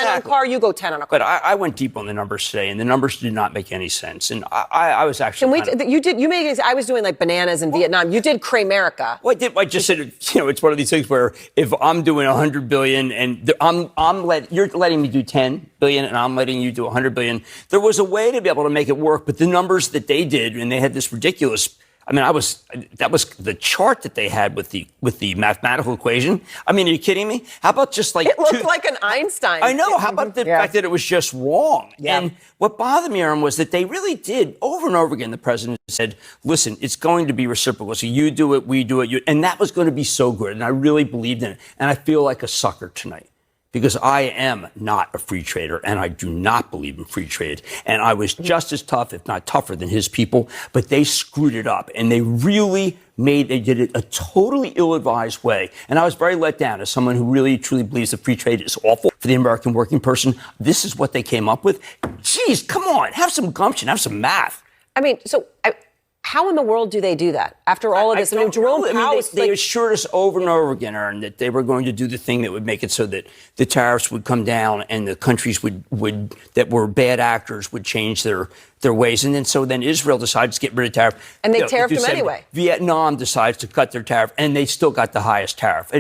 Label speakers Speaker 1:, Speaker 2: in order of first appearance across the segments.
Speaker 1: on a car, you go 10 on a car.
Speaker 2: But I went deep on the numbers today, and the numbers did not make any sense. And I was actually.
Speaker 1: I was doing like bananas in Vietnam. You did Cramerica.
Speaker 2: Well, I just said, it's one of these things where if I'm doing 100 billion and you're letting me do 10 billion and I'm letting you do 100 billion, there was a way to be able to make it work. But the numbers that they did, and they had this ridiculous. I mean, that was the chart that they had with the mathematical equation. I mean, are you kidding me? How about just like
Speaker 1: it looked like an Einstein.
Speaker 2: I know. How about the fact that it was just wrong?
Speaker 1: Yeah.
Speaker 2: And what bothered me, Aaron, was that they really did over and over again. The president said, "Listen, it's going to be reciprocal. So you do it, we do it, and that was going to be so good." And I really believed in it. And I feel like a sucker tonight, because I am not a free trader, and I do not believe in free trade. And I was just as tough, if not tougher, than his people. But they screwed it up, and they did it a totally ill-advised way. And I was very let down as someone who really, truly believes that free trade is awful for the American working person. This is what they came up with. Geez, come on, have some gumption, have some math.
Speaker 1: I mean, how in the world do they do that after all of this? Jerome Powell.
Speaker 2: They assured us over and over again, Aaron, that they were going to do the thing that would make it so that the tariffs would come down and the countries that were bad actors would change their ways. And then Israel decides to get rid of tariff.
Speaker 1: And they tariffed them anyway.
Speaker 2: Vietnam decides to cut their tariff, and they still got the highest tariff.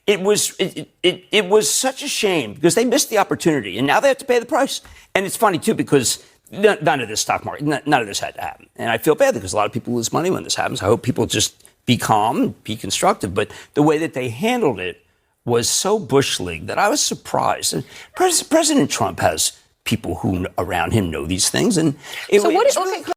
Speaker 2: It was such a shame because they missed the opportunity, and now they have to pay the price. And it's funny, too, because none of this stock market, none of this had to happen. And I feel bad because a lot of people lose money when this happens. I hope people just be calm, be constructive. But the way that they handled it was so Bush League that I was surprised. And President Trump has people who around him know these things. And